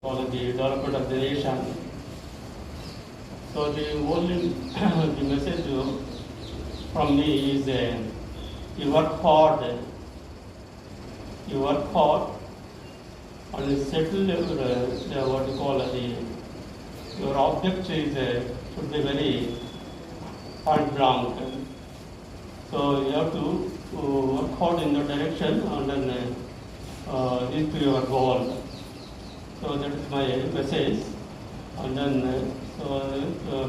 for the development of the nation. So the only the message from me is you work hard, and settle what you call your object is should be very point blank. So you have to work hard in the direction and then reach to your goal. So that is my message. And then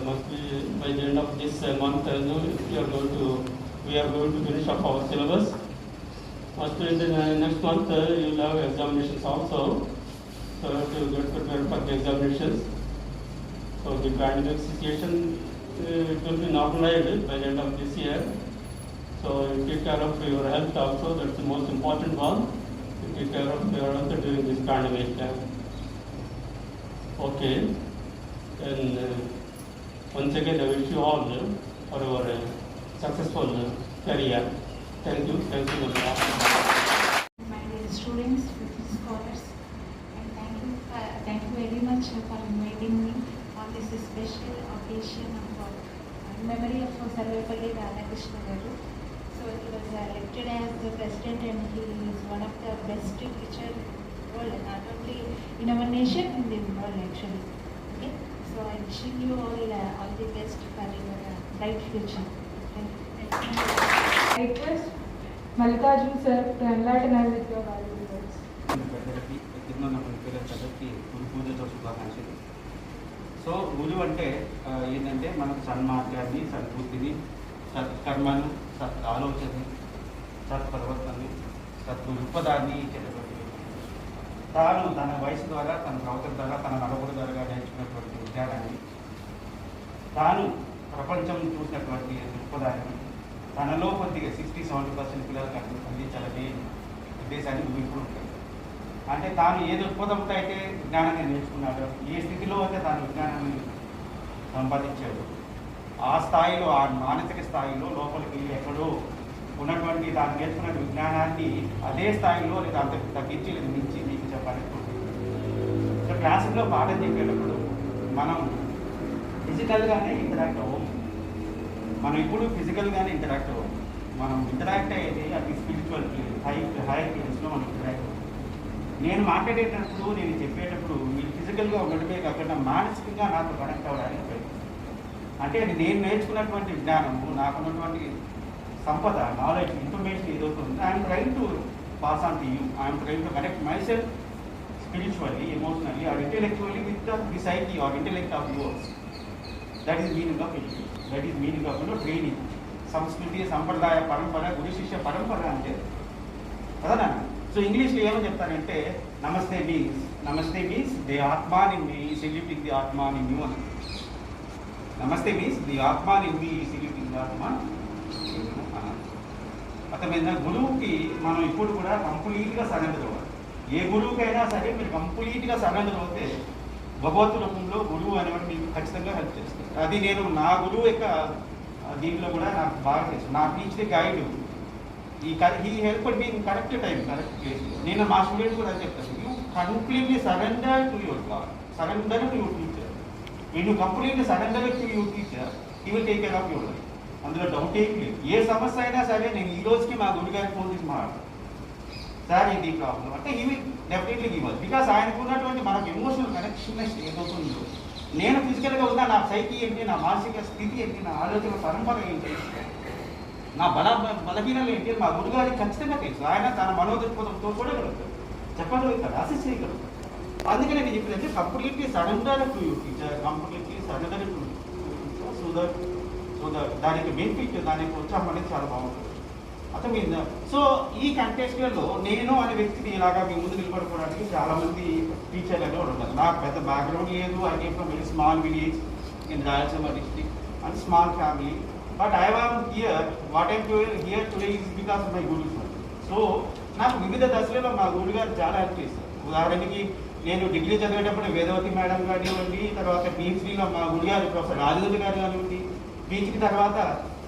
must be by the end of this month, we are going to finish up our syllabus. Must be in the next month you will have examinations also. So to get prepared for the examinations. So the pandemic situation it will be normalized by the end of this year. So you take care of your health also. That's the most important one. You take care of your health during this pandemic time. Okay. And once again, I wish you all for your successful career. Thank you. Thank you. My dear students, scholars, and thank you very much for inviting me on this special occasion of memory of Sarvepalli Radhakrishna Garu. So he was elected as the president, and he is one of the best teachers in the world, not only in our nation, in the world actually. Okay. So I am wishing you all the best for your bright future. Thank you. I request Mallikarjun sir to enlighten us with your valuable words. So గురువు అంటే ఏంటంటే మనకు సన్మార్గాన్ని, సద్బుద్ధిని, సత్కర్మను, సత్ ఆలోచనని, సత్ప్రవర్తనని, సద్దృక్పథాన్ని ఇచ్చేటటువంటి తాను తన వయసు ద్వారా, తన ప్రవర్తన ద్వారా, తన నడవడి ద్వారా నేర్చుకున్నటువంటి విజ్ఞానాన్ని, తాను ప్రపంచం చూసినటువంటి దృక్పథాన్ని తనలో కొద్దిగా 60-70% పిల్లలకు అందించాలని ఉద్దేశాన్ని ఇప్పుడు ఉంటుంది. అంటే తాను ఏ దృక్పథంతో అయితే విజ్ఞానాన్ని నేర్చుకున్నాడో, ఏ స్థితిలో అయితే తాను విజ్ఞానాన్ని సంపాదించాడు, ఆ స్థాయిలో, ఆ మానసిక స్థాయిలో లోపలికి ఎక్కడో ఉన్నటువంటి తాను నేర్చుకున్న విజ్ఞానాన్ని అదే స్థాయిలో లేదా అంత తగ్గించి లేదా మించి మీకు చెప్పాలనుకుంటుంది. సో క్లాసుల్లో పాఠం చెప్పేటప్పుడు మనం ఫిజికల్గానే ఇంటరాక్ట్ అవ్వము. మనం ఇప్పుడు ఫిజికల్గానే ఇంటరాక్ట్ అవ్వము. మనం ఇంటరాక్ట్ అయ్యేది అది స్పిరిచువల్ హై ప్లేన్స్లో మనం ఇంటరాక్ట్ అవ్వము. నేను మాట్లాడేటప్పుడు, నేను చెప్పేటప్పుడు మీరు ఫిజికల్గా ఉండటమే కాకుండా మానసికంగా నాతో కనెక్ట్ అవ్వడానికి ప్రయత్నం. అంటే అది నేను నేర్చుకున్నటువంటి విజ్ఞానము, నాకున్నటువంటి సంపద, నాలెడ్జ్, ఇన్ఫర్మేషన్ ఏదవుతుంది, I'm trying to pass on to you. I'm trying to connect myself spiritually, emotionally or intellectually with the psyche or intellect of yours. That is meaning of education. That is meaning of training. సంస్కృతి, సంప్రదాయ పరంపర, గురు శిష్య పరంపర అంటే కదా. So ఇంగ్లీష్లో ఏమని చెప్తారంటే namaste means the atman in me saluting the atman in you అని. Namaste means the atman in me saluting the atman. అతమైన గురువుకి మనం ఇప్పుడు కూడా కంప్లీట్గా సరెండర్ అవ్వాలి. ఏ గురువుకైనా సరే మీరు కంప్లీట్గా సరెండర్ అవుతే భగవత్ రూపంలో గురువు అనేవాడు మీకు ఖచ్చితంగా హెల్ప్ చేస్తారు. అది నేను నా గురువు యొక్క దీంట్లో కూడా నాకు బాగా తెలుసు. నా teacher guide he help me correct time, correct ప్లేస్లో. నేను మా స్టూడెంట్ కూడా చెప్తాను, you completely surrender to your god, surrender to your teacher. వీళ్ళు completely surrender to your teacher, he will take care of your life. అందులో doubt ఏం లేదు. ఏ సమస్య అయినా సరే నేను ఈ రోజుకి మా గురుగారికి ఫోన్ చేసి మాట్లాడతాను, సార్ ఇది ప్రాబ్లం అంటే he will definitely give us. Because ఆయనకు ఉన్నటువంటి మనకు ఎమోషనల్ కనెక్షన్నెస్ ఏదవుతుందో, నేను ఫిజికల్గా ఉన్నా నా సైకి ఏంటి, నా మానసిక స్థితి ఏంటి, నా ఆలోచన పరంపర ఏంటి, నా బలహీనలు ఏంటి, మా గురుగారికి ఖచ్చితంగా తెలుసు. ఆయన తన మనోదృక్పథంతో చూడగలుగుతారు, చెప్పగలుగుతారు, అసెస్ చేయగలుగుతారు. అందుకని నేను చెప్పినట్టే completely surrender to you teacher, completely surrender to so that దానికి బెనిఫిట్, దానికి ఉత్సాహం అనేది చాలా బాగుంటుంది. అర్థమైందా? సో ఈ కంటెస్ట్లో నేను అనే వ్యక్తిని ఇలాగా మీ ముందు నిలబడుకోవడానికి చాలామంది టీచర్లు అనేవి ఉంటారు. నాకు పెద్ద బ్యాక్గ్రౌండ్ లేదు. I came from very small village in Rayalaseema district and small family. But I warm here, what I'm here today is because of my Guru. So నాకు వివిధ దశలలో మా గురువు గారు చాలా హెల్ప్ చేస్తారు. ఉదాహరణకి నేను డిగ్రీ చదివేటప్పుడు వేదవతి మేడం కానివ్వండి, తర్వాత పిహెచ్డీలో మా గురుగారు ప్రొఫెసర్ రాజేంద్ర గారు కానివ్వండి, పిహెచ్డీ తర్వాత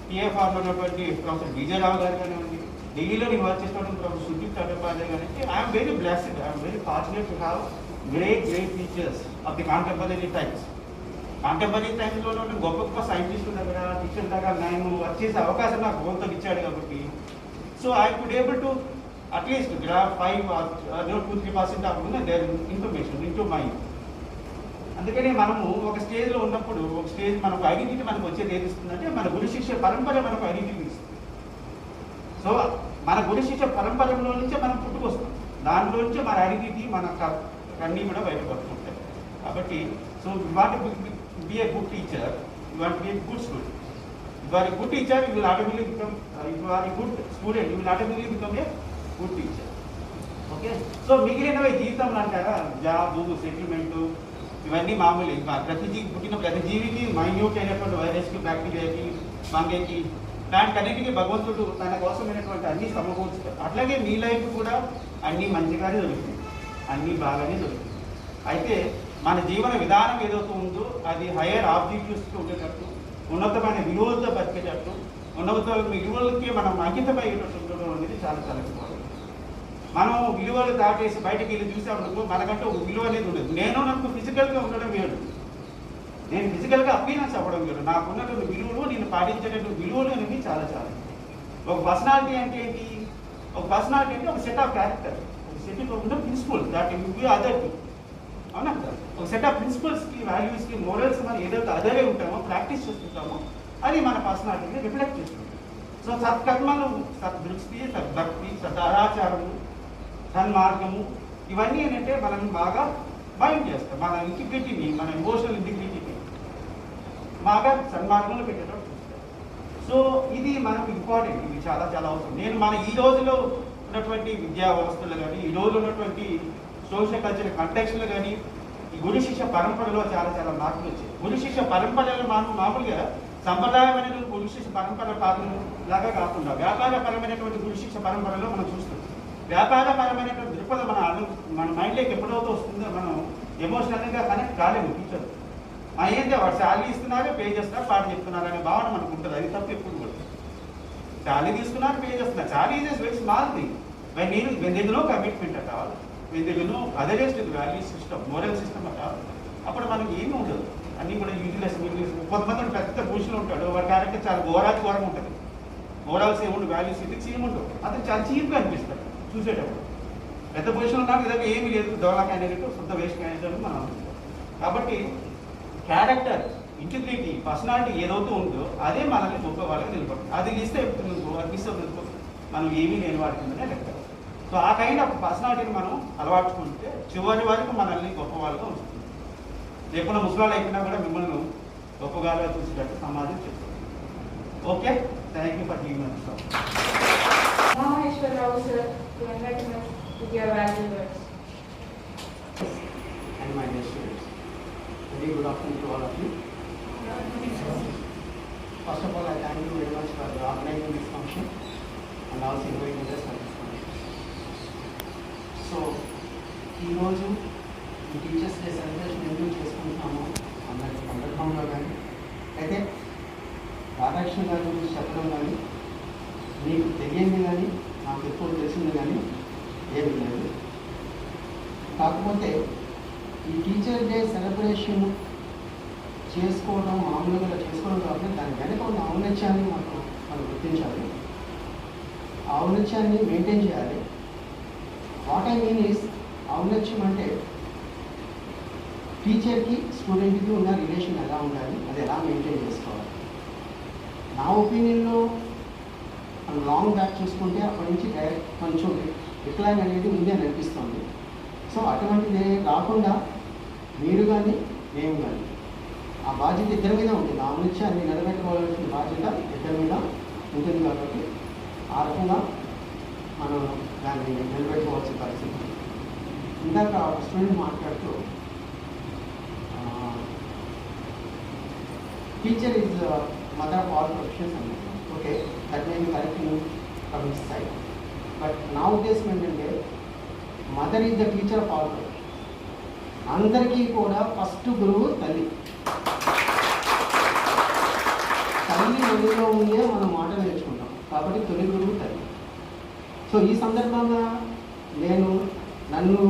పిఎఫ్ఆర్లో ఉన్నటువంటి ప్రొఫెసర్ విజయరావు గారు కానివ్వండి, ఢిల్లీలో నేను వర్క్ చేసినటువంటి ప్రొఫెసర్ సుజిత్ చట్టోపాధ్యాయ గారు. I'm very blessed, I'm very fortunate to have great teachers of the contemporary times. Contemporary టైమ్స్లో గొప్ప గొప్ప సైంటిస్టుల దగ్గర టీచర్ల దగ్గర నేను వర్క్ చేసే అవకాశం నాకు భగవంతుడు ఇచ్చాడు కాబట్టి so I could able to at least graph 5-2-3% of their information in to mind. అందుకని మనము ఒక స్టేజ్లో ఉన్నప్పుడు ఒక స్టేజ్ మనకు ఐడెంటిటీ మనకు వచ్చేది ఏది ఇస్తుందంటే మన గురు శిష్య పరంపర మనకు ఐడెంటిటీ ఇస్తుంది. సో మన గురు శిష్య పరంపరలో నుంచే మనం పుట్టుకొస్తాం, దాంట్లో నుంచే మన ఐడెంటిటీ మన అన్నీ కూడా బయటపడుతుంటాయి. కాబట్టి so you want to be a good teacher, you want to be a good student. If you are a good teacher, you will automatically become, if you are a good student, you will automatically become a good teacher. Okay, so మిగిలినవి జీవితంలో అంటారా job, settlement, ఇవన్నీ మామూలు. పుట్టిన ప్రతి జీవికి minute అయినటువంటి వైరస్కి, బ్యాక్టీరియాకి, ఫంగైకి, దానికి అన్నిటికీ భగవంతుడు తన కోసమైనటువంటి అన్ని సమకూర్చుతారు. అట్లాగే మీ లైఫ్ కూడా అన్నీ మంచిగానే దొరుకుతుంది, అన్నీ బాగానే దొరుకుతుంది. అయితే మన జీవన విధానం ఏదైతే ఉందో అది హైయర్ ఆబ్జెక్టివ్స్కి ఉండేటట్టు, ఉన్నతమైన విలువలతో బతికేటట్టు, ఉన్నతమైన విలువలకి మనం అంకితమయ్యేటట్టు ఉండడం అనేది చాలా చాలా ఇంపార్టెంట్. మనం విలువలు దాటేసి బయటకు వెళ్ళి చూసామనుకో మనకంటే ఒక విలువ అనేది ఉండదు. నాకు ఫిజికల్గా ఉండడం వేరు, నేను ఫిజికల్గా అపీరెన్స్ అవ్వడం వేరు. నాకున్నటువంటి విలువలు, నేను పాటించేటటువంటి విలువలు అనేవి చాలా చాలా. ఒక పర్సనాలిటీ అంటే ఏంటి? ఒక పర్సనాలిటీ అంటే ఒక సెట్ ఆఫ్ క్యారెక్టర్, ఒక set of principle that you adhere to. అవునా కదా? ఒక సెట్ ఆఫ్ ప్రిన్సిపల్స్కి, వాల్యూస్కి, మోరల్స్ మనం ఏదైతే అదరే ఉంటామో, ప్రాక్టీస్ చేస్తుంటామో అది మన పర్సనాలిటీని రిఫ్లెక్ట్ చేస్తుంటాం. సో సత్కర్మలు, సద్దృష్టి, సద్భక్తి, సదాచారము, సన్మార్గము, ఇవన్నీ ఏంటంటే మనం బాగా బైండ్ చేస్తాం. మన ఇంటిగ్రిటీని, మన ఎమోషనల్ ఇంటిగ్రిటీని బాగా సన్మార్గంలో పెట్టేటప్పుడు చూస్తాం. సో ఇది మనకు ఇంపార్టెంట్, ఇది చాలా చాలా అవసరం. నేను మన ఈ రోజులో ఉన్నటువంటి విద్యా వ్యవస్థలు కానీ, ఈ రోజు ఉన్నటువంటి సోషల్ కల్చరల్ కంటెక్స్లో కానీ ఈ గురు శిష్య పరంపరలో చాలా చాలా మార్పులు వచ్చాయి. గురు శిష్య పరంపరలో మనం మామూలుగా సంప్రదాయమైనటువంటి గురు శిష్య పరంపర పాలన లాగా కాకుండా వ్యాపారపరమైనటువంటి గురు శిష్య పరంపరలో మనం చూస్తాం. వ్యాపారపరమైనటువంటి దృక్పథం మన మైండ్లోకి ఎప్పుడైతే వస్తుందో మనం ఎమోషనల్గా కనెక్ట్ కాలేము. టీచర్ ఏంటంటే వాడు శాలరీ ఇస్తున్నారు, పే చేస్తున్నారు, పాట చెప్తున్నారు అనే భావన మనకు ఉంటుంది. అది తప్పు ఎప్పుడు కూడా. శాలరీ తీసుకున్నారు, పే చేస్తున్నారు. Salary is very small thing when there is no commitment at all, when there is no otherwise with value system, moral system at all, అప్పుడు మనకి ఏమీ ఉండదు. అన్నీ కూడా యూజ్లెస్. కొంతమంది పెద్ద పొజిషన్లో ఉంటాడు, వాడి క్యారెక్టర్ చాలా ఘోరంగా ఉంటుంది. మోరల్స్ ఏముండవు, వాల్యూస్ ఇథిక్స్ ఏముండవు. అతను చాలా చీప్గా అనిపిస్తాడు చూసేటప్పుడు. పెద్ద పొజిషన్లో ఉన్నాక ఇదంతా ఏమీ లేదు, దొంగ క్యాండిడేట్, శుద్ధ వేస్ట్ క్యాండిడేట్ మనం అనుకుంటాం. కాబట్టి క్యారెక్టర్, ఇంటిగ్రిటీ, పర్సనాలిటీ ఏదైతే ఉందో అదే మనల్ని గొప్ప వాళ్ళకి నిలబడుతుంది. అది ఇస్తే అనిపిస్తుంది మనం ఏమీ లేని వాడి కిందనే లెక్క. సో ఆ కైండ్ ఆఫ్ పర్సనాలిటీని మనం అలవాటుకుంటే చివరి వరకు మనల్ని గొప్ప వాళ్ళగా ఉంచుతుంది. లేకుండా ముసలాళ్ళు అయిపోయినా కూడా మిమ్మల్ని గొప్పగా చూసేటట్టు సమాజం చెప్తుంది. Okay, thank you for giving us. Maheshwarrao sir, to enlighten us with your valuable words. And my dear students, very good afternoon to all of you. First of all, I thank you very much for organizing this function and also inviting us for this function. So, ఈ రోజు ఈ teachers day celebration ఎందుకు చేసుకుంటున్నామో అన్నది సందర్భంలో కానీ అయితే రాధాకృష్ణ గారి గురించి చెప్పడం కానీ మీకు తెలియంది కానీ నాకు ఎప్పుడు తెలిసింది కానీ ఏమీ లేదు. కాకపోతే ఈ టీచర్ డే సెలబ్రేషన్ చేసుకోవడం మామూలుగా చేసుకోవడం కాబట్టి దాని వెనక ఉన్న ఔన్నత్యాన్ని మనం గుర్తించాలి, ఆ ఔన్నత్యాన్ని మెయింటైన్ చేయాలి. వాట్ ఐ మీన్ ఈస్, ఔన్నత్యం అంటే టీచర్కి స్టూడెంట్కి ఉన్న రిలేషన్ ఎలా ఉండాలి, అది ఎలా మెయింటైన్ చేసుకోవాలి. నా ఒపీనియన్లో మనం లాంగ్ బ్యాక్ చూసుకుంటే అప్పటి నుంచి డైరెక్ట్ కొంచెం డిక్లైన్ అనేది ఉంది అని అనిపిస్తుంది. సో అటువంటిది రాకుండా మీరు కానీ మేము కానీ ఆ బాధ్యత ఇద్దరి మీద ఉంటుంది. ఆ ఔన్నత్యాన్ని నిలబెట్టుకోవాల్సిన బాధ్యత ఇద్దరి మీద ఉంటుంది. కాబట్టి ఆ రకంగా మనం దాన్ని నిలబెట్టుకోవాల్సిన పరిస్థితి. ఇందాక ఒక స్టూడెంట్ మాట్లాడుతూ teacher is mother of all professions అన్నారు. Okay, that may be correcting from his side. But నా ఉద్దేశం ఏంటంటే mother is the teacher of all professions. అందరికీ కూడా ఫస్ట్ గురువు తల్లి. తల్లి ఒడిలో ఉండే మనం మాట నేర్చుకుంటాం. కాబట్టి తొలి గురువు తల్లి. సో ఈ సందర్భంగా నన్ను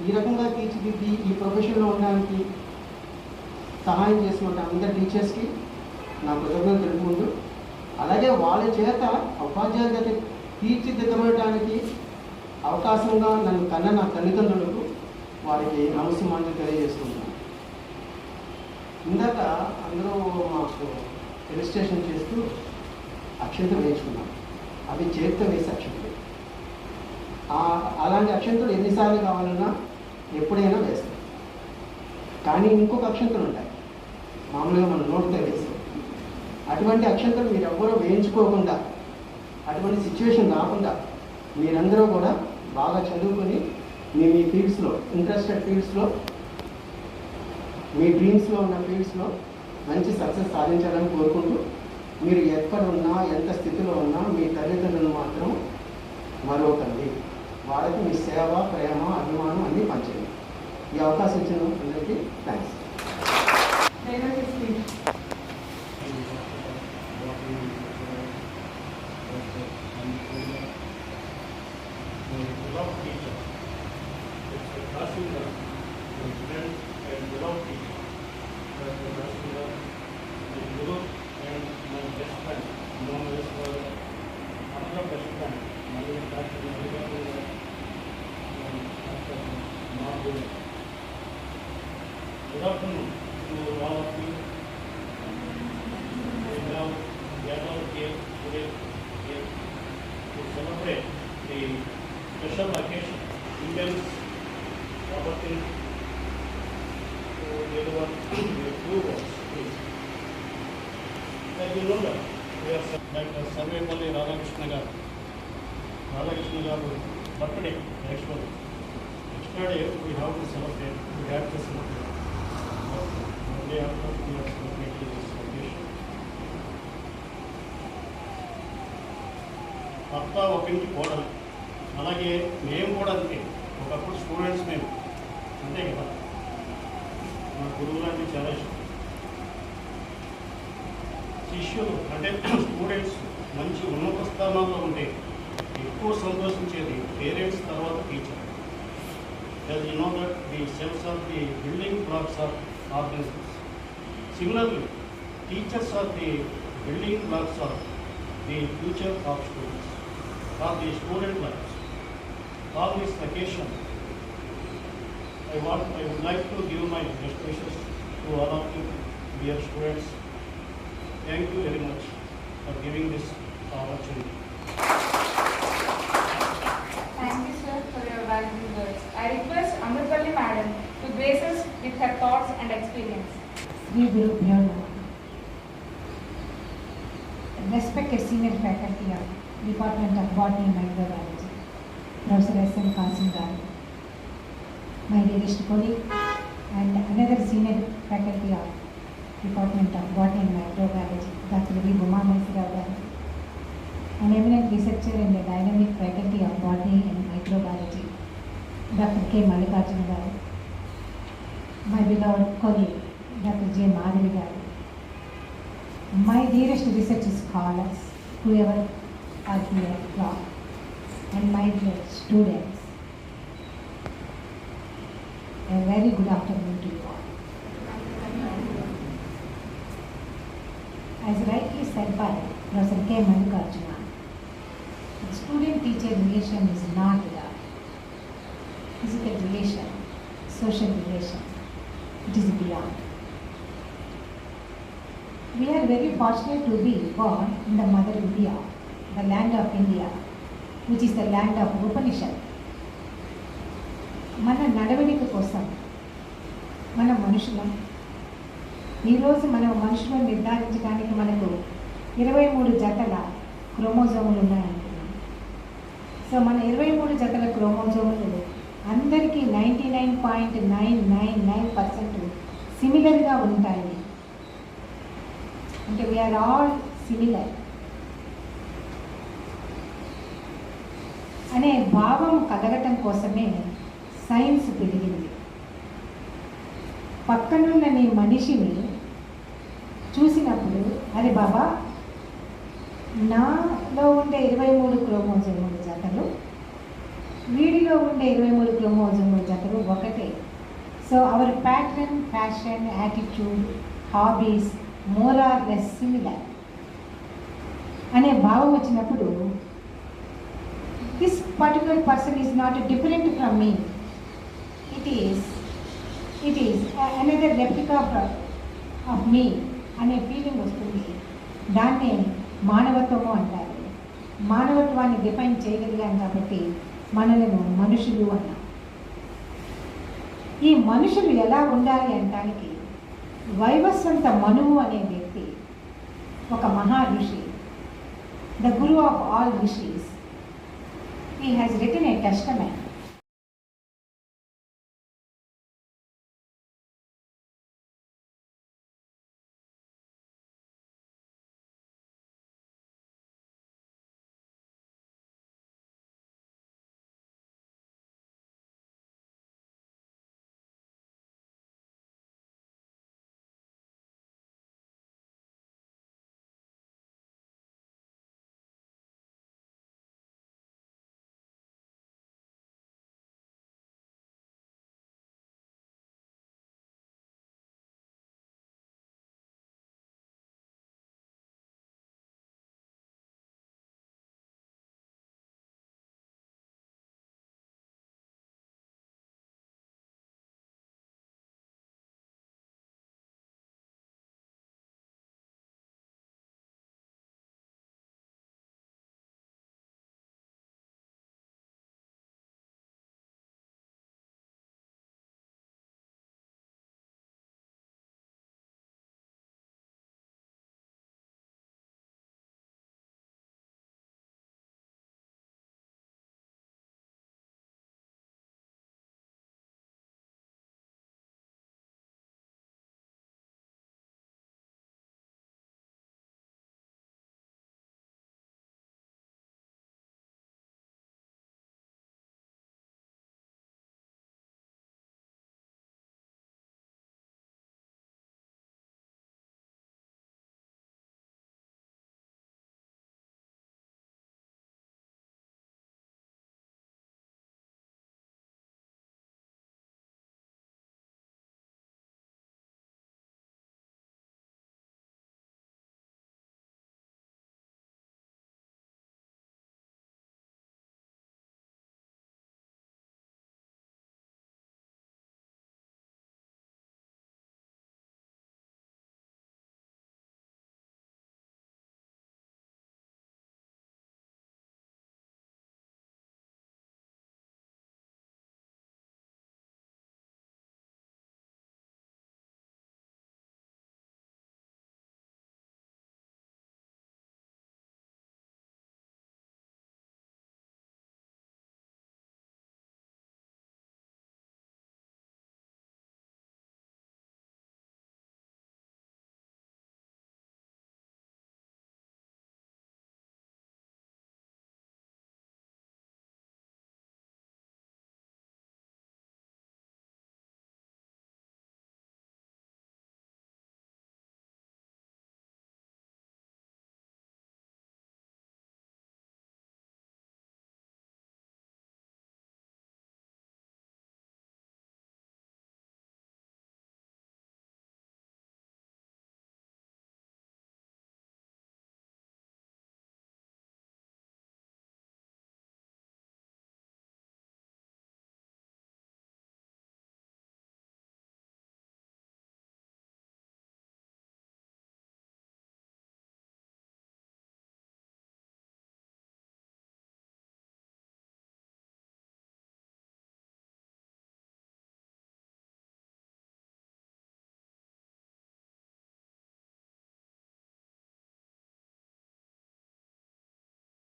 ఈ రకంగా తీర్చిదిద్ది ఈ ప్రొఫెషన్లో ఉండడానికి సహాయం చేసిన అందరి టీచర్స్కి నా కృతజ్ఞతలు తెలుపుకుంటూ, అలాగే వాళ్ళ చేత ఉపాధ్యాయుల తీర్చిదిద్దబడటానికి అవకాశంగా నన్ను కన్న నా తల్లిదండ్రులకు వారికి నమస్సుమాంజలి తెలియజేస్తున్నాను. ఇందాక అందరూ మాకు రిజిస్ట్రేషన్ చేస్తూ అక్షంతలు వేయించుకున్నాం. అవి చేతితో వేసే అక్షంతలు. అలాంటి అక్షంతలు ఎన్నిసార్లు కావాలన్నా ఎప్పుడైనా వేస్తాం. కానీ ఇంకొక అక్షంతలు ఉంటాయి, మామూలుగా మనం నోటితో వేస్తాం. అటువంటి అక్షంతలు మీరు ఎవ్వరూ వేయించుకోకుండా, అటువంటి సిచ్యువేషన్ రాకుండా మీరందరూ కూడా బాగా చదువుకొని మీ ఫీల్డ్స్లో, ఇంట్రెస్టెడ్ ఫీల్డ్స్లో, మీ డ్రీమ్స్లో ఉన్న ఫీల్డ్స్లో మంచి సక్సెస్ సాధించాలని కోరుకుంటూ, మీరు ఎక్కడ ఉన్నా ఎంత స్థితిలో ఉన్నా మీ తల్లిదండ్రులను మాత్రం మరొకండి. వాళ్ళకి మీ సేవ, ప్రేమ, అభిమానం అన్నీ పంచండి. ఈ అవకాశం ఇచ్చిన అందరికీ thanks. Good afternoon to all of you. We are all here today to celebrate the special occasion, Indians property to deliver the two words. As you know that we are Dr. Sarvepalli Radhakrishna Garu birthday actually. Yesterday we have to celebrate. We have to celebrate. One day after we are celebrating this occasion. భర్త ఒకంటి కోడలు, అలాగే మేము కూడా అంతే. ఒకప్పుడు students మేము అంతే కదా, మా గురువులు అంటే చాలా ఇష్టం. శిష్యులు అంటే స్టూడెంట్స్ మంచి ఉన్నత స్థానాల్లో ఉంటే ఎక్కువ సంతోషించేది పేరెంట్స్ తర్వాత teacher. As you know that the cells are the building blocks of organisms. Similarly, teachers are the building blocks of the future of students, of the student lives. On this occasion, I would like to give my best wishes to all of you, dear students. Thank you very much for giving this opportunity. Thank you, sir, for your valuable words. I request Amrupalli Madam to grace us with her thoughts and experience. Sri Guru Bhyana. Respected senior faculty of Department of Botany and Microbiology, Professor S.M. Kasim Garu, my dearest colleague, and another senior faculty of Department of Botany and Microbiology, Dr. V. Bhuma Mansira Garu, an eminent researcher in the dynamic faculty of Botany and Microbiology, Dr. K. Mallikarjuna Garu, my beloved colleague, Dr. J. Madhavi Garu, my dearest research scholars, whoever are here from, and my dear students, a very good afternoon to you all. As rightly said by Professor K. Mallikarjuna, the student-teacher relation is not the physical relation, social relation. It is beyond. We are very fortunate to be born in the mother India, the land of India, which is the land of Upanishad. మన నడవడిక కోసం మన మనుషులం. ఈరోజు మన మనుషులను నిర్ధారించడానికి మనకు 23 జతల క్రోమోజోములు ఉన్నాయంటున్నాం. సో మన 23 జతల క్రోమోజోములు అందరికీ 99.999% సిమిలర్గా ఉంటాయి. అంటే వీఆర్ ఆల్ సిమిలర్ అనే భావం కలగటం కోసమే సైన్స్ పెరిగింది. పక్కనున్న నీ మనిషిని చూసినప్పుడు, అది బాబా నాలో ఉండే 23 క్రోమోజోముల జతలు, వీడిలో ఉండే 23 క్రోమోజోముల జతలు ఒకటే. So our pattern, fashion, attitude, hobbies more or less similar అనే భావం వచ్చినప్పుడు this particular person is not different from me, it is another replica of me అనే ఫీలింగ్ వస్తుంది. దాన్నే మానవత్వము అంటారు. మానవత్వాన్ని డిఫైన్ చేయగలిగాం కాబట్టి మనలను మనుషులు అన్నాం. ఈ మనుషులు ఎలా ఉండాలి అనడానికి వైవస్వంత మనువు అనే వ్యక్తి ఒక మహా ఋషి, ద గురు ఆఫ్ ఆల్ ఋషీస్. He has written a testament